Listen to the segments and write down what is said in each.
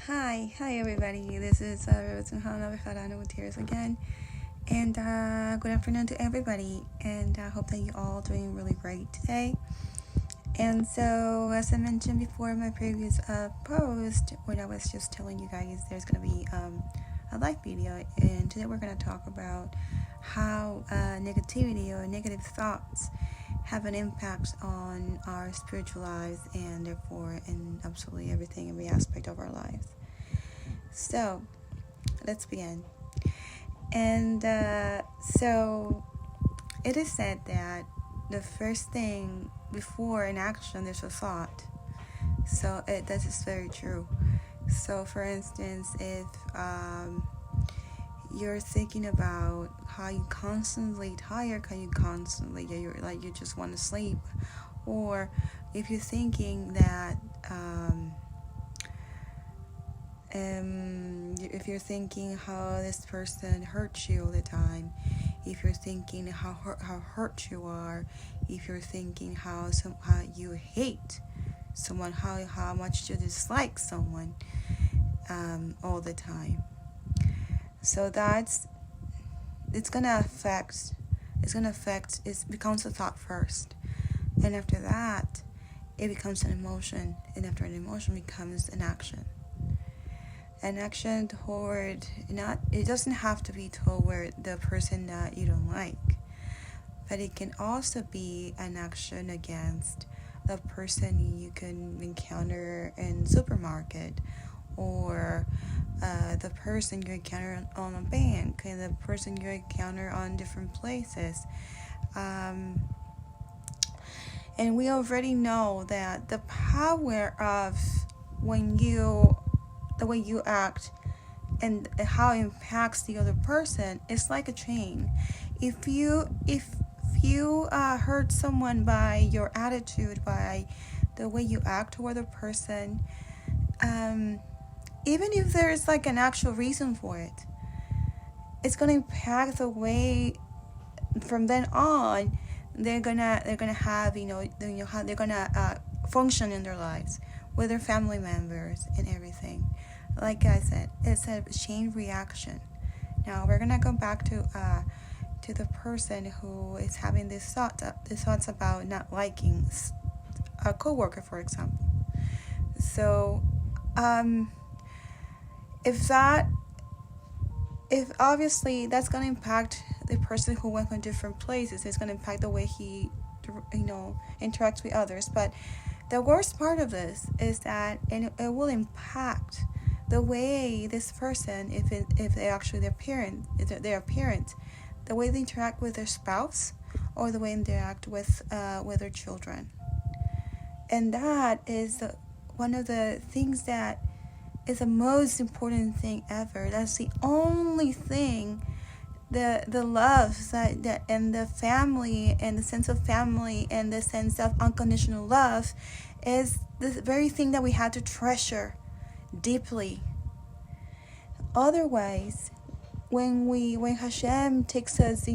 Hi everybody. This is Robertson with Tears again, and good afternoon to everybody. And I hope that you all doing really great today. And so, as I mentioned before in my previous post, when I was just telling you guys, there's gonna be a live video, and today we're gonna talk about how negativity or negative thoughts have an impact on our spiritual lives and therefore in absolutely everything, every aspect of our lives. So let's begin. And so it is said that the first thing before an action, there's a thought. So that is very true. So for instance, if you're thinking about how you constantly tired, you just want to sleep, or if you're thinking that if you're thinking how this person hurts you all the time, if you're thinking how hurt you are, if you're thinking how you hate someone, how much you dislike someone all the time. So it becomes a thought first, and after that it becomes an emotion, and after an emotion becomes an action. An action toward, it doesn't have to be toward the person that you don't like, but it can also be an action against the person you can encounter in supermarket, or the person you encounter on a bank, and the person you encounter on different places. And we already know that the power of the way you act and how it impacts the other person is like a chain. If you hurt someone by your attitude, by the way you act toward a person, even if there's like an actual reason for it, it's gonna impact the way from then on they're gonna have how they're gonna function in their lives with their family members and everything. Like I said, it's a chain reaction. Now we're gonna go back to the person who is having these thoughts about not liking a coworker, for example. So if obviously that's gonna impact the person who went from different places, it's gonna impact the way he interacts with others. But the worst part of this is that it will impact the way this person, if they actually their parent, the way they interact with their spouse, or the way they interact with their children. And that is one of the things that is the most important thing ever. That's the only thing, the love that and the family and the sense of family and the sense of unconditional love is the very thing that we have to treasure deeply. Otherwise, when HaShem takes us,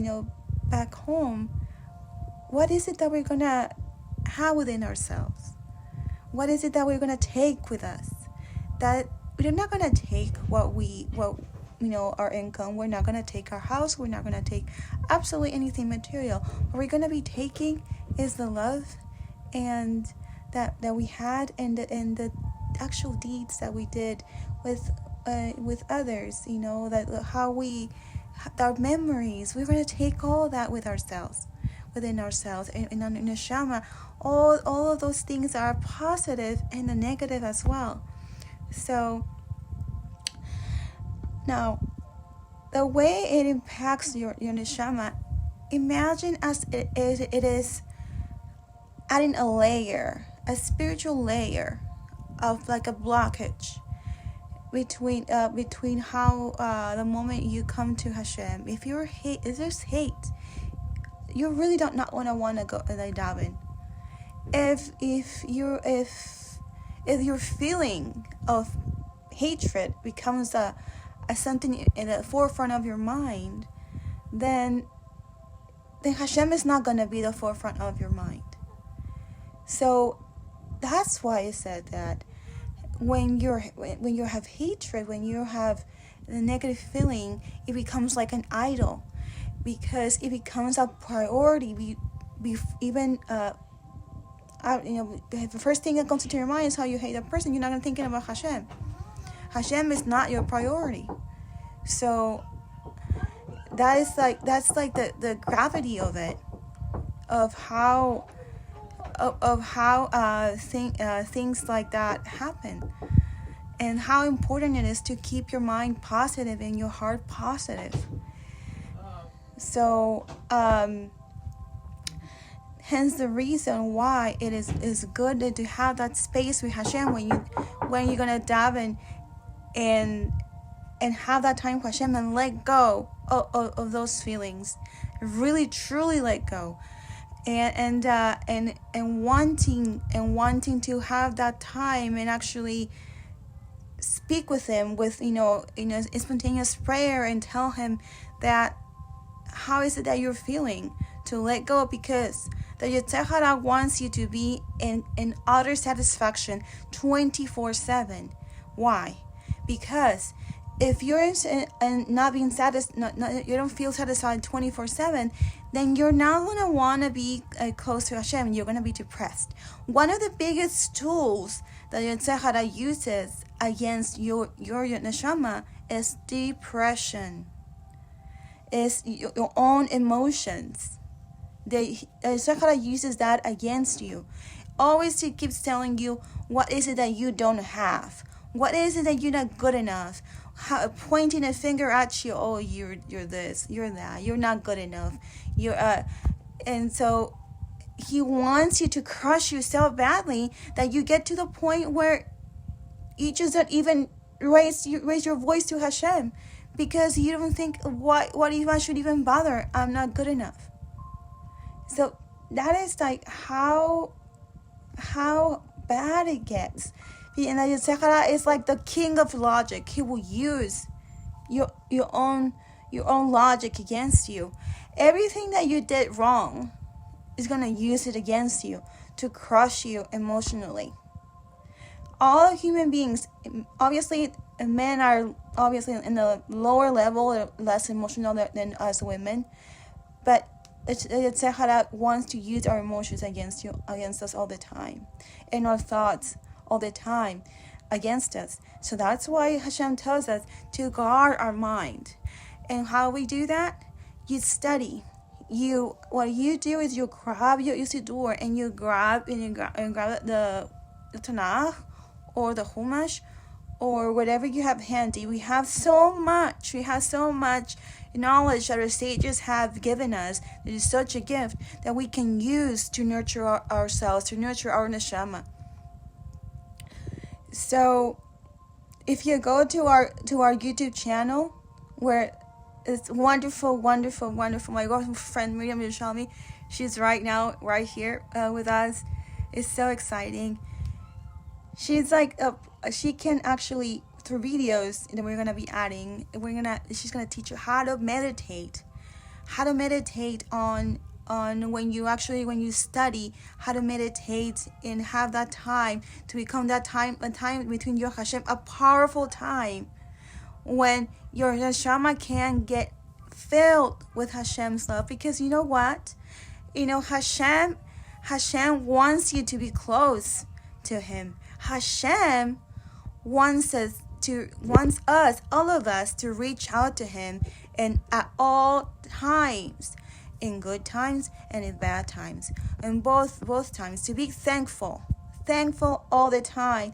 back home, what is it that we're gonna have within ourselves? What is it that we're gonna take with us? That we're not gonna take our income. We're not gonna take our house. We're not gonna take absolutely anything material. What we're gonna be taking is the love and that we had, and the actual deeds that we did with others. Our memories. We're gonna take all that within ourselves, and on neshama. All of those things are positive and the negative as well. So now, the way it impacts your neshama, imagine as it is adding a spiritual layer of like a blockage between how the moment you come to HaShem. If there's hate, you really not want to go like daven. If your feeling of hatred becomes a something in the forefront of your mind, then HaShem is not going to be the forefront of your mind. So that's why I said that when you have hatred, when you have the negative feeling, it becomes like an idol, because it becomes a priority. We even the first thing that comes into your mind is how you hate that person. You're not gonna thinking about HaShem. HaShem is not your priority. So that's like the gravity of it, of how things like that happen, and how important it is to keep your mind positive and your heart positive. So hence the reason why it is good to have that space with Hashem when you're gonna daven and have that time with Hashem, and let go of those feelings, really truly let go, and wanting to have that time and actually speak with him with spontaneous prayer, and tell him that how is it that you're feeling, to let go, because the Yetzer Hara wants you to be in utter satisfaction 24/7. Why? Because if you're not being you don't feel satisfied 24/7, then you're not gonna want to be close to Hashem. You're gonna be depressed. One of the biggest tools that Yetzer Hara uses against your neshama is depression. Is your own emotions. The Yetzer Hara uses that against you. Always he keeps telling you, what is it that you don't have? What is it that you're not good enough? Pointing a finger at you. Oh, you're this, you're that. You're not good enough. And so he wants you to crush you so badly that you get to the point where you just don't even raise your voice to Hashem, because you don't think, what if I should even bother? I'm not good enough. So that is like how bad it gets. And the Yetzer Hara is like the king of logic. He will use your own logic against you. Everything that you did wrong is gonna use it against you to crush you emotionally. All human beings, obviously, men are obviously in the lower level, less emotional than us women, but the Yetzer Hara wants to use our emotions against us all the time, and our thoughts all the time against us. So that's why Hashem tells us to guard our mind. And how we do that? You study. What you do is you grab your Siddur, and you grab the Tanakh or the Chumash or whatever you have handy. We have so much knowledge that our sages have given us. It is such a gift that we can use to nurture ourselves, to nurture our neshama. So if you go to our YouTube channel, where it's wonderful, my girlfriend Miriam Yerushalmi, she's right here with us. It's so exciting. She's like she can actually, through videos that we're gonna be adding, she's gonna teach you how to meditate on when you study, how to meditate and have that time to become a time between your Hashem, a powerful time when your neshama can get filled with Hashem's love. Because you know what? Hashem wants you to be close to him. Hashem wants all of us to reach out to him, and at all times, in good times and in bad times, and both times, to be thankful all the time.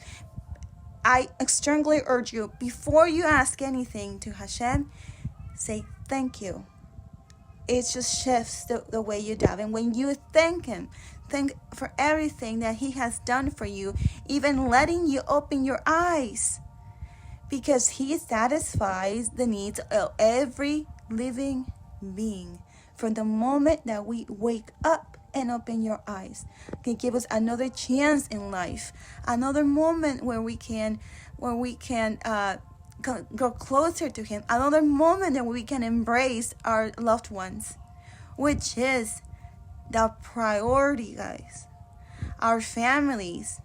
I strongly urge you, before you ask anything to Hashem, say thank you. It just shifts the way you dive. And when you thank him, thank for everything that he has done for you, even letting you open your eyes, because he satisfies the needs of every living being. From the moment that we wake up and open your eyes, can give us another chance in life, another moment where we can go closer to him, another moment that we can embrace our loved ones, which is the priority, guys. Our families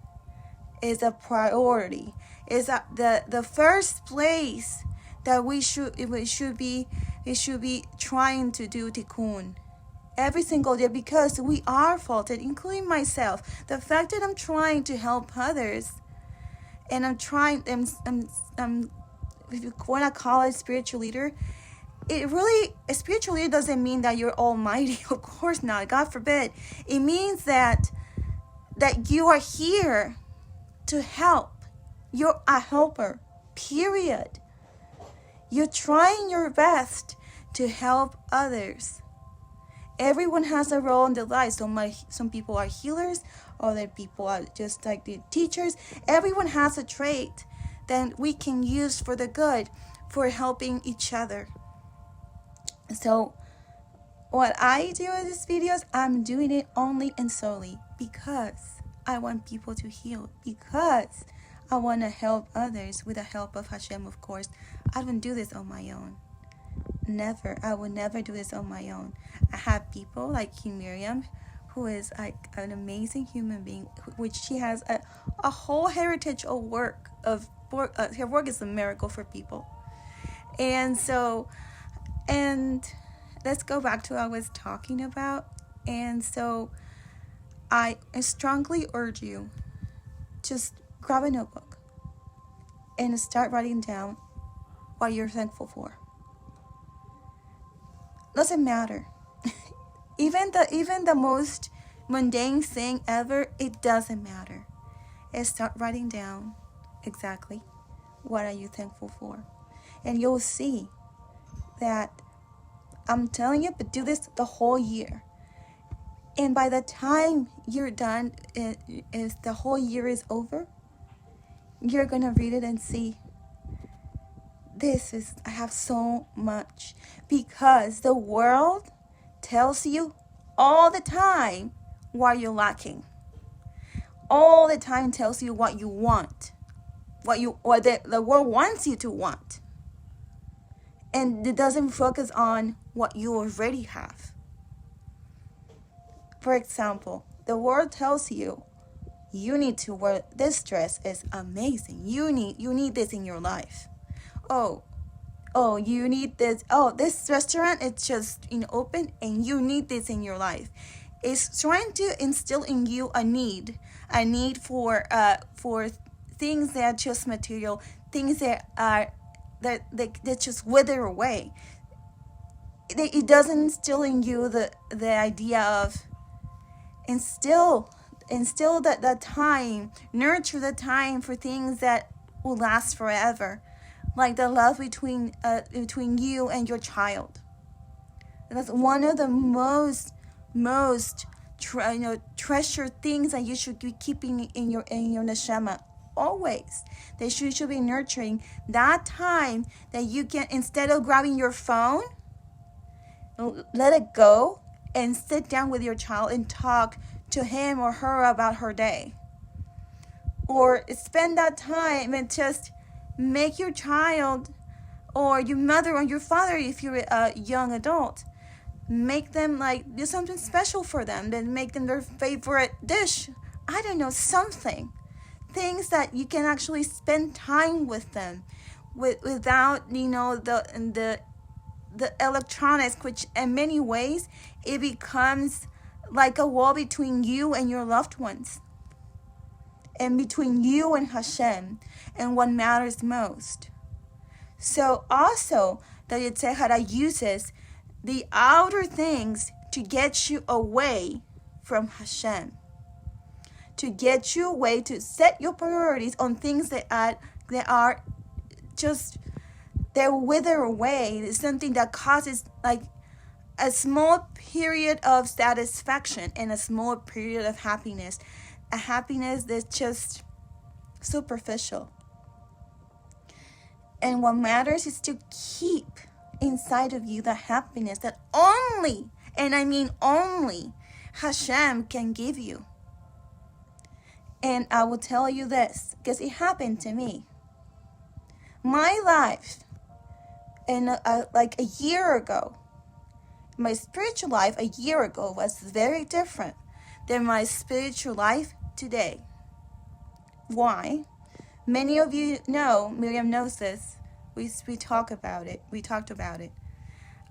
is a priority. is the first place that we should be trying to do tikkun every single day, because we are faulted, including myself. The fact that I'm trying to help others, and I'm if you want to call it spiritual leader, a spiritual leader doesn't mean that you're almighty. Of course not. God forbid. It means that you are here to help. You're a helper, period. You're trying your best to help others. Everyone has a role in their life. Some people are healers, other people are just like the teachers. Everyone has a trait that we can use for the good, for helping each other. So what I do in these videos, I'm doing it only and solely because I want people to heal, because I want to help others with the help of HaShem, of course. I don't do this on my own. Never. I would never do this on my own. I have people like Miriam, who is like an amazing human being, which she has a whole heritage of work. Her work is a miracle for people. And let's go back to what I was talking about. And so I strongly urge you, just grab a notebook and start writing down what you're thankful for. Doesn't matter. even the most mundane thing ever, it doesn't matter. And start writing down exactly what are you thankful for. And you'll see that, I'm telling you, but do this the whole year. And by the time you're done, if the whole year is over, you're going to read it and see, I have so much. Because the world tells you all the time what you're lacking. All the time tells you what you want. What the world wants you to want. And it doesn't focus on what you already have. For example, the world tells you, you need to wear this dress, is amazing. You need this in your life. Oh, you need this. Oh, this restaurant is just open, and you need this in your life. It's trying to instill in you a need for things that are just material, things that just wither away. It doesn't instill in you the idea of instill that time, nurture the time for things that will last forever, like the love between you and your child. That's one of the most treasured things that you should be keeping in your neshama always. That you should be nurturing that time that you can, instead of grabbing your phone, let it go and sit down with your child and talk to him or her about her day. Or spend that time and just make your child, or your mother or your father, if you're a young adult, make them do something special for them. Then make them their favorite dish. I don't know, something. Things that you can actually spend time with them without the electronics, which in many ways it becomes like a wall between you and your loved ones, and between you and HaShem and what matters most. So also the Yetzer Hara uses the outer things to get you away from HaShem, to get you away, to set your priorities on things that are just, they wither away. It's something that causes a small period of satisfaction and a small period of happiness. A happiness that's just superficial. And what matters is to keep inside of you the happiness that only, and I mean only, HaShem can give you. And I will tell you this, because it happened to me. My life, a year ago, my spiritual life a year ago was very different than my spiritual life today. Why? Many of you know, Miriam knows this. We talked about it.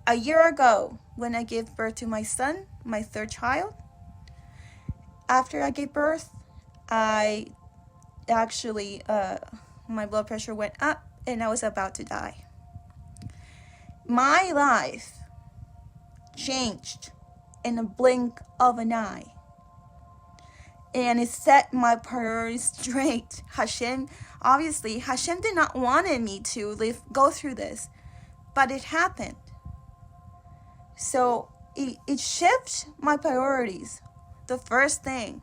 A year ago, when I gave birth to my son, my third child, after I gave birth, I actually, my blood pressure went up and I was about to die. My life changed in a blink of an eye. And it set my priorities straight. Hashem did not want me to go through this, but it happened. So it shifts my priorities. The first thing,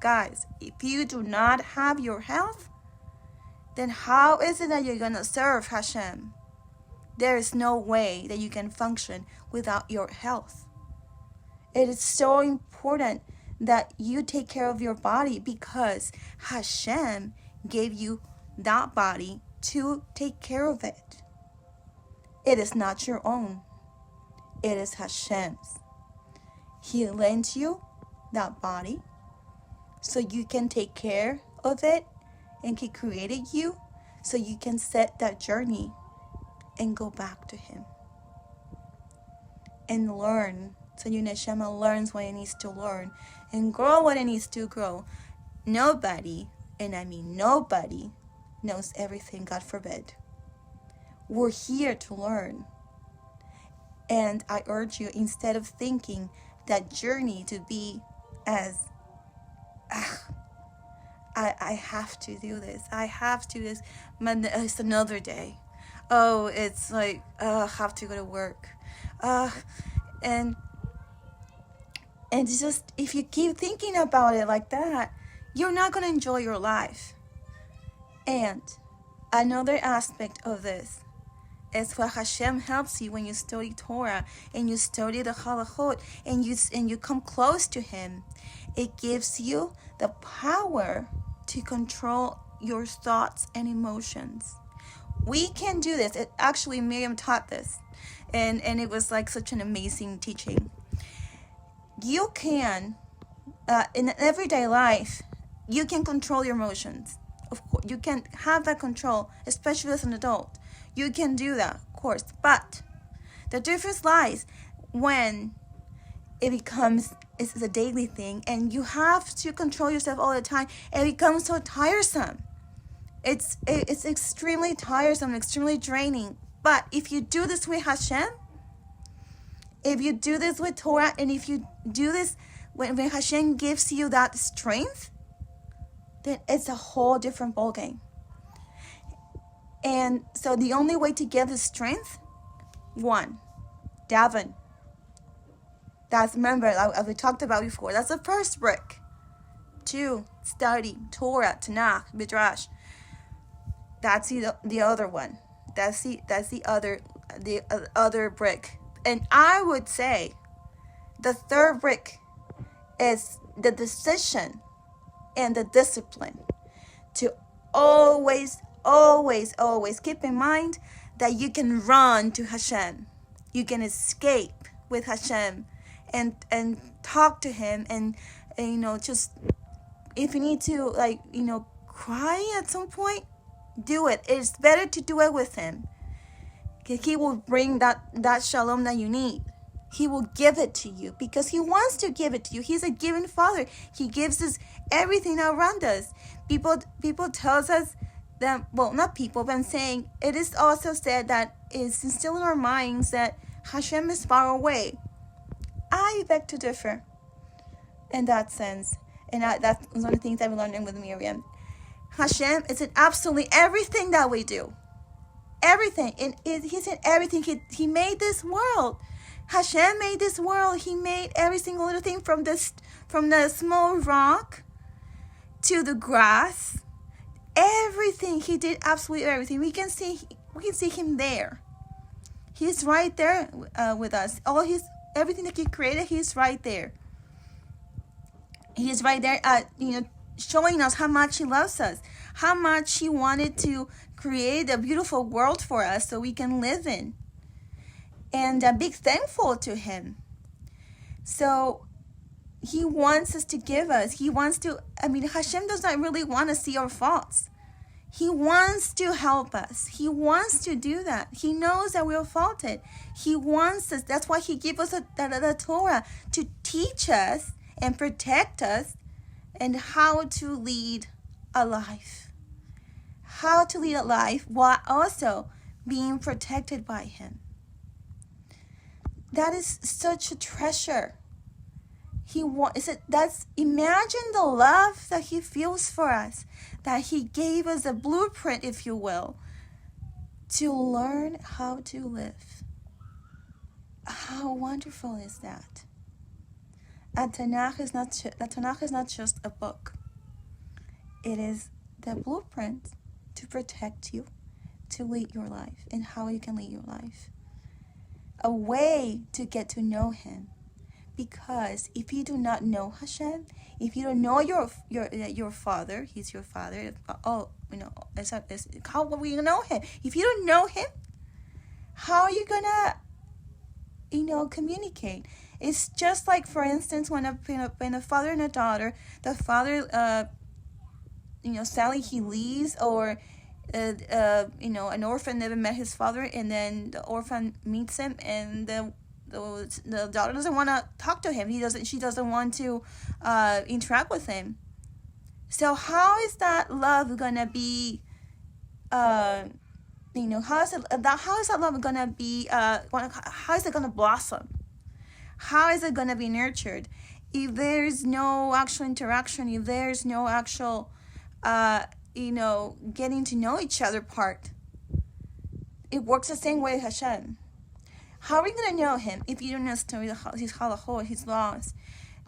guys, if you do not have your health, then how is it that you're going to serve Hashem? There is no way that you can function without your health. It is so important that you take care of your body because Hashem gave you that body to take care of it. It is not your own. It is Hashem's. He lent you that body so you can take care of it, and He created you so you can set that journey and go back to Him and learn. So your neshama learns what it needs to learn and grow what it needs to grow. Nobody, and I mean nobody, knows everything, God forbid. We're here to learn. And I urge you, instead of thinking that journey to be as, I have to do this. I have to do this. It's another day. Oh, it's like, I have to go to work. And just, if you keep thinking about it like that, you're not going to enjoy your life. And another aspect of this is what Hashem helps you when you study Torah and you study the halachot and you come close to Him. It gives you the power to control your thoughts and emotions. We can do this. Actually, Miriam taught this, and it was like such an amazing teaching. You can, in everyday life, you can control your emotions. Of course, you can have that control, especially as an adult. You can do that, of course. But the difference lies when it becomes, it's a daily thing, and you have to control yourself all the time, and it becomes so tiresome. It's extremely tiresome, extremely draining. But if you do this with Hashem, if you do this with Torah, and if you do this when Hashem gives you that strength, then it's a whole different ballgame. And so the only way to get the strength, 1, daven. That's, remember, as we talked about before, that's the first brick. 2, study Torah, Tanakh, Midrash. That's the other one. That's the other brick. And I would say the third brick is the decision and the discipline to always keep in mind that you can run to Hashem. You can escape with Hashem and talk to Him and just, if you need to, cry at some point, do it. It's better to do it with Him. He will bring that shalom that you need. He will give it to you because He wants to give it to you. He's a giving Father. He gives us everything around us. People tells us that, well, not people, but I'm saying it is also said that it's instilled in our minds that Hashem is far away. I beg to differ in that sense. And that's one of the things I'm learning with Miriam. Hashem is in absolutely everything that we do. Everything. And He's in everything. He made this world. Hashem made this world. He made every single little thing from the small rock to the grass. Everything. He did absolutely everything. We can see Him there. He's right there with us. Everything that He created, He's right there. He's right there, showing us how much He loves us, how much He wanted to create a beautiful world for us so we can live in, and be thankful to Him. So He wants us to give us. He wants to, Hashem does not really want to see our faults. He wants to help us. He wants to do that. He knows that we're faulted. He wants us. That's why he gave us the Torah, to teach us and protect us and how to lead a life. How to lead a life while also being protected by him. That is such a treasure. Imagine the love that he feels for us, that he gave us a blueprint, if you will, to learn how to live. How wonderful is that? The Tanakh is not just a book. It is the blueprint to protect you, to lead your life, and how you can lead your life. A way to get to know him. Because if you do not know HaShem, if you don't know your father, he's your father. How will we know him? If you don't know him, how are you gonna, communicate? It's just like, for instance, when a father and a daughter, the father, sadly he leaves, or an orphan never met his father, and then the orphan meets him, and the daughter doesn't want to talk to him. She doesn't want to interact with him. So how is that love gonna be? How is that love gonna be? How is it gonna blossom? How is it gonna be nurtured if there's no actual interaction? If there's no actual, getting to know each other part? It works the same way with HaShem. How are we going to know him if you don't understand his halachot, his laws,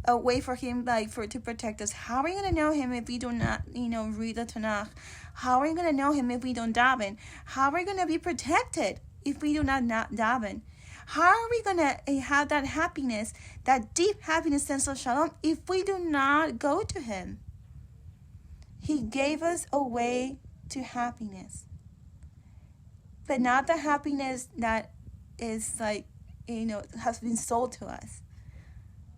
a way for him to protect us? How are we going to know him if we do not, read the Tanakh? How are we going to know him if we don't daven? How are we going to be protected if we do not daven? How are we going to have that happiness, that deep happiness, sense of shalom, if we do not go to him? He gave us a way to happiness, but not the happiness that is has been sold to us,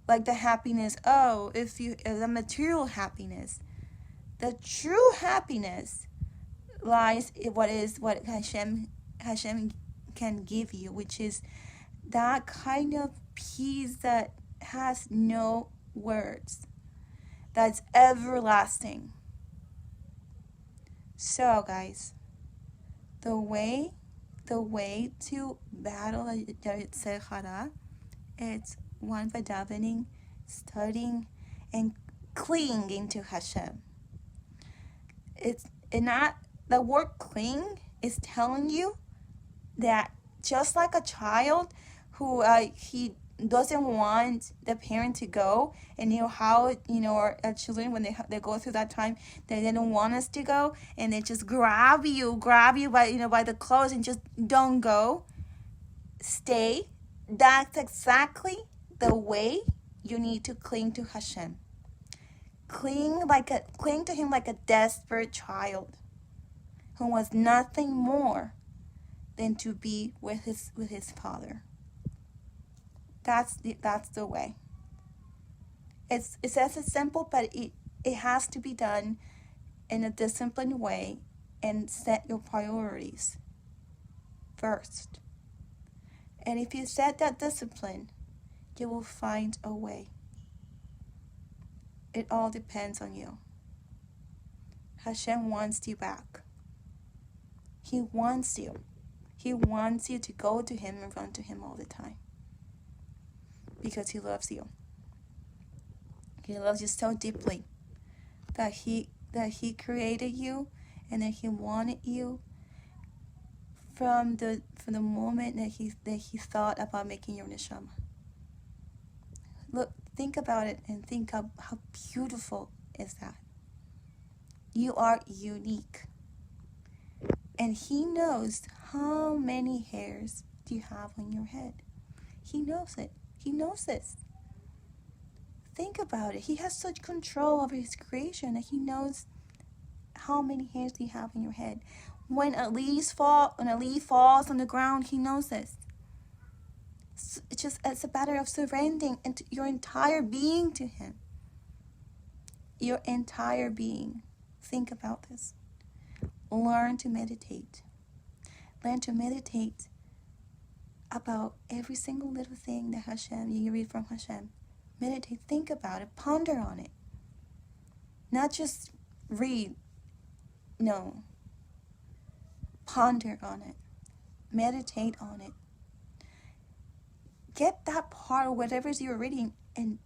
like the happiness, the material happiness. The true happiness lies in what HaShem can give you, which is that kind of peace that has no words, that's everlasting. So guys, the way to battle the Yetzer Hara, it's one by davening, studying, and clinging to HaShem. The word cling is telling you that just like a child who he doesn't want the parent to go, and how our children, when they go through that time, they don't want us to go, and they just grab you by the clothes and just don't go, stay. That's exactly the way you need to cling to HaShem. Cling to him like a desperate child who wants nothing more than to be with his father. That's the way. It's as simple, but it has to be done in a disciplined way, and set your priorities first. And if you set that discipline, you will find a way. It all depends on you. HaShem wants you back. He wants you. He wants you to go to him and run to him all the time. Because he loves you. He loves you so deeply that he created you, and that he wanted you from the moment that he thought about making your neshama. Look, think about it, and think of how beautiful is that. You are unique. And he knows how many hairs do you have on your head. He knows it. He knows this. Think about it. He has such control over his creation that he knows how many hairs do you have on your head. When a leaf falls on the ground, he knows this. It's a matter of surrendering your entire being to him. Your entire being. Think about this. learn to meditate. Learn to meditate about every single little thing that HaShem, you read from HaShem. Meditate, think about it, ponder on it. Not just read, no. Ponder on it. Meditate on it. Get that part of whatever you're reading and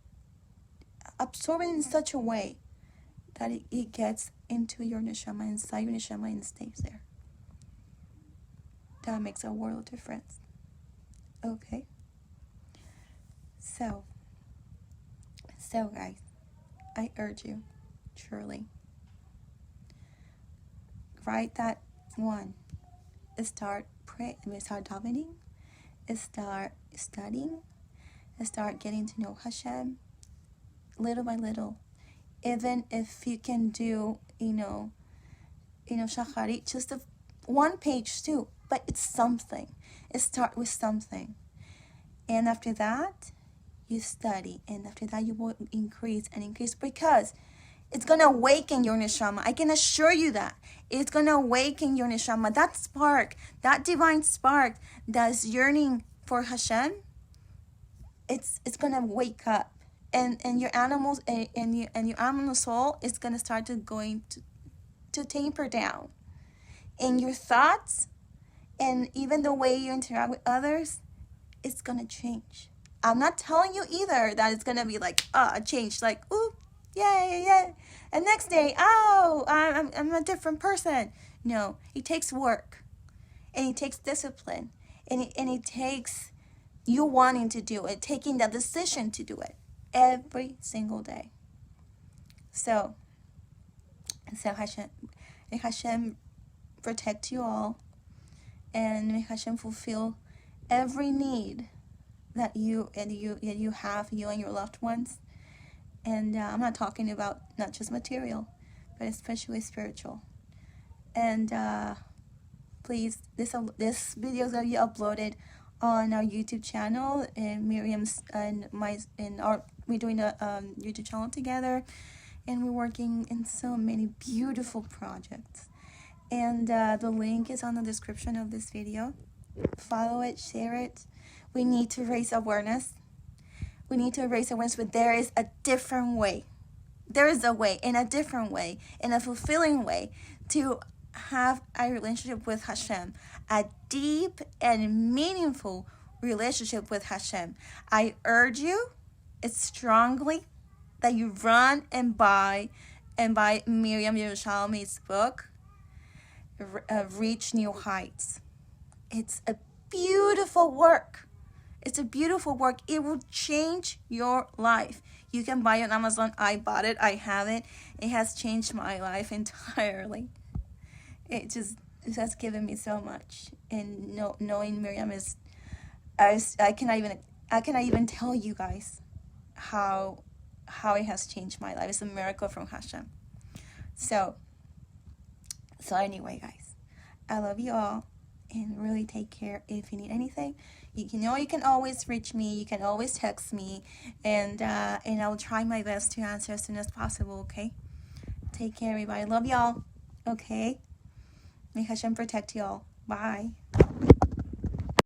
absorb it in such a way that it gets into your neshama, inside your neshama, and stays there. That makes a world of difference. Okay? So guys, I urge you, truly, write that one. Start praying, start davening, start studying, start getting to know HaShem little by little. Even if you can do, shacharit, just one page too, but it's something. Start with something. And after that, you study. And after that, you will increase and increase, because it's going to awaken your neshama. I can assure you that. It's going to awaken your neshama. That spark, that divine spark that's yearning for HaShem, it's going to wake up. And your animals and your animal soul is going to start to taper down. And your thoughts and even the way you interact with others, it's going to change. I'm not telling you either that it's going to be like a change, like, ooh, yay. And next day, oh, I'm a different person. No, it takes work. And it takes discipline. And it takes you wanting to do it, taking the decision to do it every single day. So Hashem protect you all, and may Hashem fulfill every need that you have, you and your loved ones. And I'm not talking about not just material, but especially spiritual. And please, this video is gonna be uploaded on our YouTube channel, and Miriam's and we're doing a YouTube channel together, and we're working in so many beautiful projects. And the link is on the description of this video. Follow it, share it. We need to raise awareness. We need to raise awareness, but there is a different way. There is a way, in a different way, in a fulfilling way, to have a relationship with HaShem, a deep and meaningful relationship with HaShem. I urge you, strongly, that you run and buy Miriam Yerushalmi's book, Reach New Heights. It's a beautiful work. It's a beautiful work. It will change your life. You can buy it on Amazon. I bought it. I have it. It has changed my life entirely. It has given me so much. And knowing Miriam I cannot even tell you guys how it has changed my life. It's a miracle from HaShem. So anyway, guys, I love you all, and really take care. If you need anything, you can always reach me. You can always text me, and I will try my best to answer as soon as possible. Okay, take care, everybody. Love y'all. Okay, may Hashem protect y'all. Bye.